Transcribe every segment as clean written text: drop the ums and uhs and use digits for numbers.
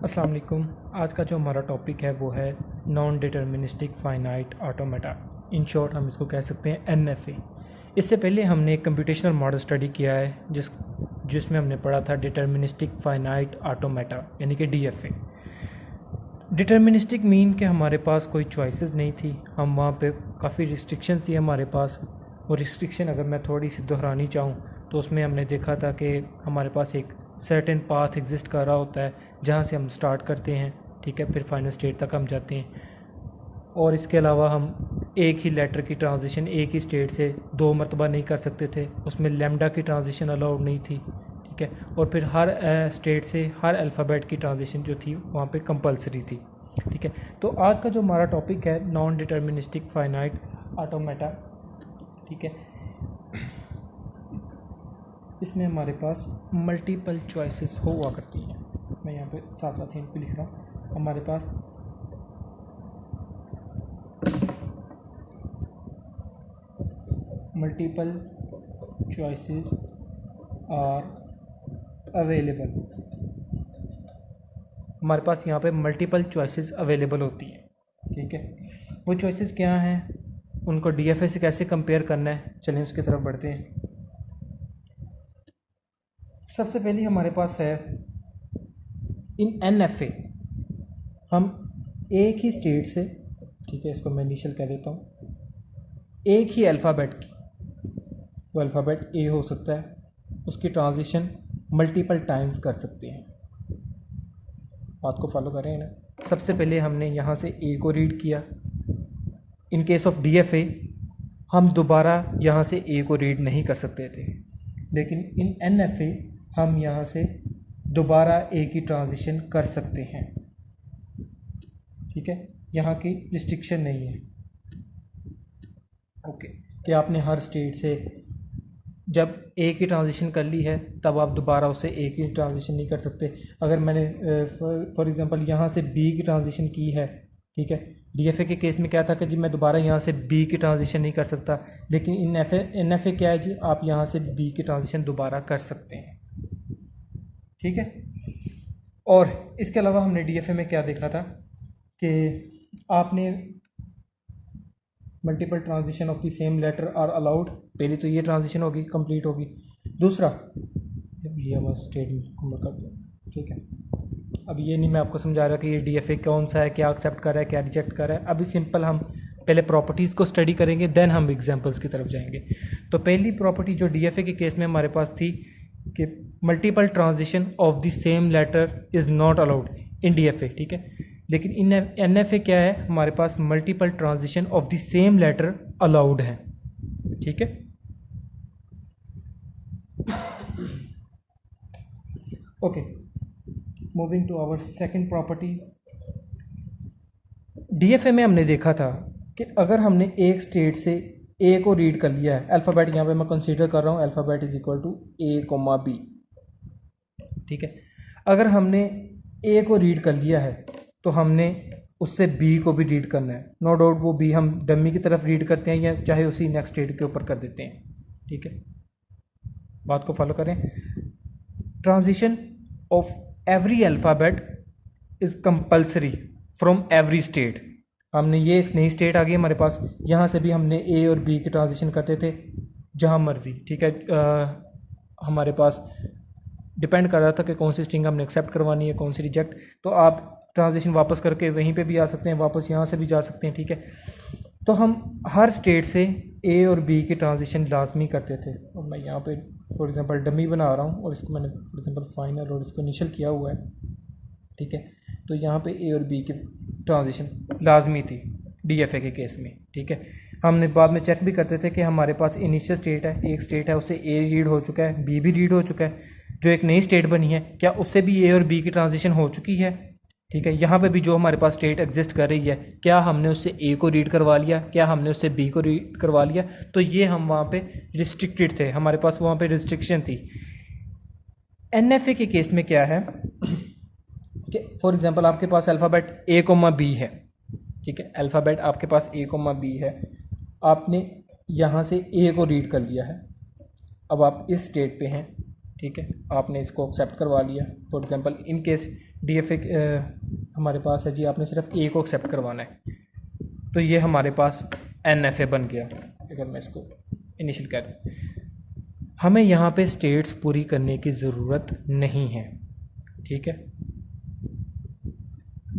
अस्सलाम वालेकुम। आज का जो हमारा टॉपिक है वो है non deterministic finite automata. In short हम इसको कह सकते हैं एनएफए। इससे पहले हमने एक कंप्यूटेशनल मॉडल स्टडी किया है जिसमें हमने पढ़ा था डिटर्मिनिस्टिक फाइनाइट ऑटोमेटा यानी कि डीएफए। डिटर्मिनिस्टिक मीन कि हमारे पास कोई चॉइसेस नहीं थी, हम वहाँ पे काफ़ी रिस्ट्रिक्शंस थी हमारे पास। वो रिस्ट्रिक्शन अगर मैं थोड़ी सी दोहरानी चाहूँ तो उसमें हमने देखा था कि हमारे पास एक सर्टेन पाथ एग्जिस्ट कर रहा होता है जहाँ से हम स्टार्ट करते हैं, ठीक है, फिर फाइनल स्टेट तक हम जाते हैं। और इसके अलावा हम एक ही लेटर की ट्रांजिशन एक ही स्टेट से दो मरतबा नहीं कर सकते थे, उसमें लैम्डा की ट्रांजिशन अलाउड नहीं थी, ठीक है। और फिर हर स्टेट से हर अल्फ़ाबेट की ट्रांजिशन जो थी वहाँ पे कंपलसरी थी, ठीक है। तो आज का जो हमारा टॉपिक है नॉन डिटर्मिनिस्टिक फाइनाइट ऑटोमेटा, ठीक है। इसमें हमारे पास मल्टीपल चॉइसेस हुआ करती हैं। मैं यहाँ पे साथ साथ इन पे लिख रहा हूँ। हमारे पास मल्टीपल चॉइसेस आर अवेलेबल। हमारे पास यहाँ पे मल्टीपल चॉइसेस अवेलेबल होती हैं, ठीक है। वो चॉइसेस क्या हैं, उनको डीएफए से कैसे कंपेयर करना है, चलें उसकी तरफ बढ़ते हैं। सबसे पहले हमारे पास है इन एनएफए हम एक ही स्टेट से, ठीक है, इसको मैं इनिशियल कह देता हूँ, एक ही अल्फ़ाबेट की, वो अल्फ़ाबेट ए हो सकता है, उसकी ट्रांजिशन मल्टीपल टाइम्स कर सकते हैं। बात को फॉलो करें ना। सबसे पहले हमने यहाँ से ए को रीड किया। इन केस ऑफ डीएफए हम दोबारा यहाँ से ए को रीड नहीं कर सकते थे, लेकिन इन एनएफए हम यहाँ से दोबारा ए की ट्रांजिशन कर सकते हैं, ठीक है। यहाँ की रिस्ट्रिक्शन नहीं है, ओके, कि आपने हर स्टेट से जब ए की ट्रांजिशन कर ली है तब आप दोबारा उससे ए की ट्रांजिशन नहीं कर सकते। अगर मैंने फॉर एग्जांपल यहाँ से बी की ट्रांजिशन की है, ठीक है, डीएफए के केस में क्या था कि जी मैं दोबारा यहाँ से बी की ट्रांजिशन नहीं कर सकता, लेकिन इन एनएफए क्या है जी, आप यहाँ से बी की ट्रांजिशन दोबारा कर सकते हैं, ठीक है। और इसके अलावा हमने डीएफए में क्या देखा था कि आपने multiple transition of the same letter are allowed. पहली तो ये ट्रांजिशन होगी, कंप्लीट होगी। दूसरा ये बस स्टेट कवर कर दो, ठीक है। अब ये नहीं मैं आपको समझा रहा कि ये डीएफए कौन सा है, क्या एक्सेप्ट कर रहा है, क्या रिजेक्ट कर रहा है। अभी सिंपल हम पहले प्रॉपर्टीज़ को स्टडी करेंगे, देन हम एग्जांपल्स की तरफ जाएंगे। तो पहली प्रॉपर्टी जो डीएफए के केस में हमारे पास थी कि multiple transition of the same letter is not allowed in DFA, ठीक है। लेकिन इन एनएफए क्या है, हमारे पास multiple transition of the same letter allowed है, ठीक है। Okay, moving to our second property. DFA में हमने देखा था कि अगर हमने एक स्टेट से ए को रीड कर लिया है, अल्फ़ाबेट यहाँ पे मैं कंसीडर कर रहा हूँ, alphabet is equal to a comma b, ठीक है। अगर हमने ए को रीड कर लिया है तो हमने उससे बी को भी रीड करना है। नो डाउट वो बी हम डमी की तरफ रीड करते हैं या चाहे उसी नेक्स्ट स्टेट के ऊपर कर देते हैं, ठीक है। बात को फॉलो करें। Transition of every alphabet is compulsory from every state. हमने ये एक नई स्टेट आ गई हमारे पास, यहाँ से भी हमने ए और बी की ट्रांजिशन करते थे जहाँ मर्जी, ठीक है। हमारे पास डिपेंड कर रहा था कि कौन सी स्ट्रिंग हमने एक्सेप्ट करवानी है, कौन सी रिजेक्ट। तो आप ट्रांजिशन वापस करके वहीं पे भी आ सकते हैं, वापस यहाँ से भी जा सकते हैं, ठीक है। तो हम हर स्टेट से ए और बी की ट्रांजिशन लाजमी करते थे। और मैं यहाँ पे फॉर एग्जांपल डमी बना रहा हूँ और इसको मैंने फॉर एग्जांपल फाइनल और इसको इनिशियल किया हुआ है, ठीक है। तो यहाँ पे ए और बी की ट्रांजिशन लाजमी थी डीएफए के केस में, ठीक है। हमने बाद में चेक भी करते थे कि हमारे पास इनिशियल स्टेट है, एक स्टेट है, उससे ए रीड हो चुका है, बी भी रीड हो चुका है, जो एक नई स्टेट बनी है क्या उससे भी ए और बी की ट्रांजिशन हो चुकी है, ठीक है। यहाँ पे भी जो हमारे पास स्टेट एग्जिस्ट कर रही है, क्या हमने उससे ए को रीड करवा लिया, क्या हमने उससे बी को रीड करवा लिया, तो ये हम वहाँ पे रिस्ट्रिक्टेड थे, हमारे पास वहाँ पे रिस्ट्रिक्शन थी। एनएफए के केस में क्या है कि फॉर एग्जांपल आपके पास अल्फ़ाबेट ए कोमा बी है, ठीक है, अल्फ़ाबेट आपके पास ए कोमा बी है, आपने यहाँ से ए को रीड कर लिया है, अब आप इस स्टेट पे हैं, ठीक है, आपने इसको एक्सेप्ट करवा लिया। For example in case DFA हमारे पास है जी, आपने सिर्फ ए को एक्सेप्ट करवाना है, तो ये हमारे पास NFA बन गया। अगर मैं इसको इनिशियल कह दूँ, हमें यहाँ पे स्टेट्स पूरी करने की ज़रूरत नहीं है, ठीक है।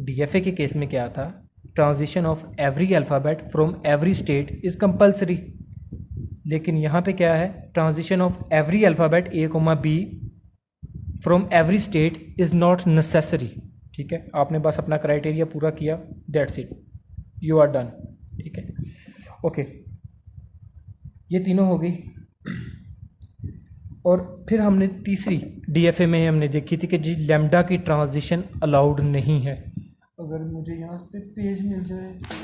DFA के केस में क्या था, transition of every alphabet from every state is compulsory, लेकिन यहाँ पे क्या है, transition of every alphabet A, B from every state is not necessary, ठीक है। आपने बस अपना क्राइटेरिया पूरा किया, that's it, you are done, ठीक है, ओके। ये तीनों हो गई। और फिर हमने तीसरी DFA में हमने देखी थी कि जी लैम्डा की ट्रांजिशन अलाउड नहीं है। अगर मुझे यहाँ पे पेज मिल जाए तो,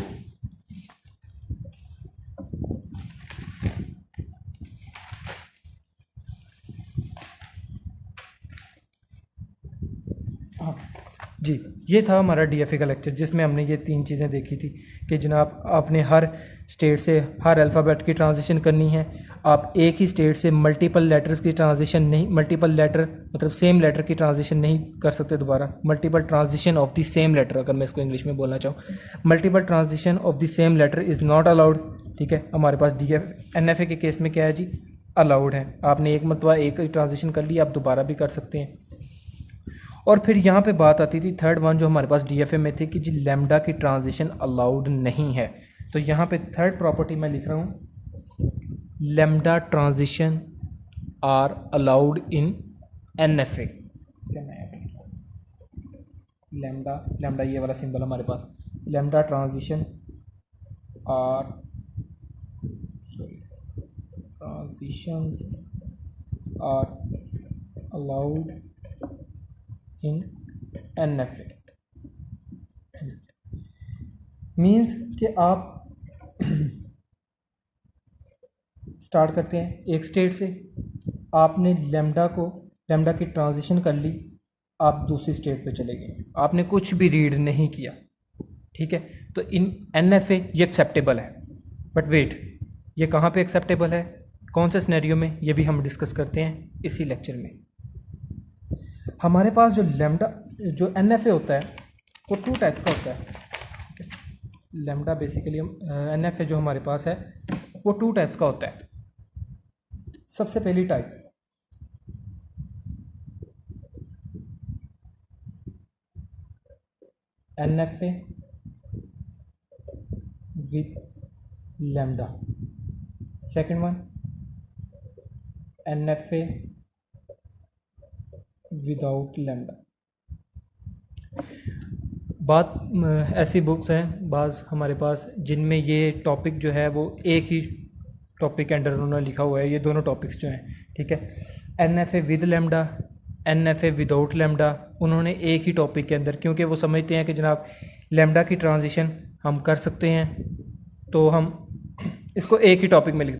हाँ जी, ये था हमारा DFA का लेक्चर जिसमें हमने ये तीन चीज़ें देखी थी कि जनाब आपने हर स्टेट से हर अल्फ़ाबेट की ट्रांजिशन करनी है, आप एक ही स्टेट से मल्टीपल लेटर्स की ट्रांजिशन नहीं, मल्टीपल लेटर मतलब सेम लेटर की ट्रांजिशन नहीं कर सकते दोबारा, multiple transition of the same letter, अगर मैं इसको इंग्लिश में बोलना चाहूँ, multiple transition of the same letter is not allowed, ठीक है। हमारे पास NFA के केस में क्या है जी, अलाउड है, आपने एक मरतबा एक ट्रांजिशन कर ली, आप दोबारा भी कर सकते हैं। और फिर यहाँ पे बात आती थी थर्ड वन जो हमारे पास DFA में थी कि जी लैम्डा की ट्रांजिशन अलाउड नहीं है, तो यहाँ पे थर्ड प्रॉपर्टी मैं लिख रहा हूँ, lambda transition are allowed in NFA। Lambda ये वाला सिंबल हमारे पास, lambda transition are transitions are allowed in NFA। Means कि आप स्टार्ट करते हैं एक स्टेट से, आपने लैम्डा की ट्रांजिशन कर ली, आप दूसरी स्टेट पे चले गए, आपने कुछ भी रीड नहीं किया, ठीक है, तो इन NFA ये एक्सेप्टेबल है। बट वेट, ये कहाँ पे एक्सेप्टेबल है, कौन से सिनेरियो में, ये भी हम डिस्कस करते हैं इसी लेक्चर में। हमारे पास जो NFA होता है वो टू टाइप्स का होता है, लैम्डा बेसिकली NFA जो हमारे पास है वो टू टाइप्स का होता है। सबसे पहली type NFA with lambda, second one NFA without lambda. बात ऐसी बुक्स हैं बाज़ हमारे पास जिनमें ये टॉपिक जो है वो एक ही टॉपिक के अंडर उन्होंने लिखा हुआ है, ये दोनों टॉपिक्स जो हैं, ठीक है, NFA with lambda, NFA without lambda, उन्होंने एक ही टॉपिक के अंदर, क्योंकि वो समझते हैं कि जनाब लैम्डा की ट्रांजिशन हम कर सकते हैं, तो हम इसको एक ही टॉपिक में लिख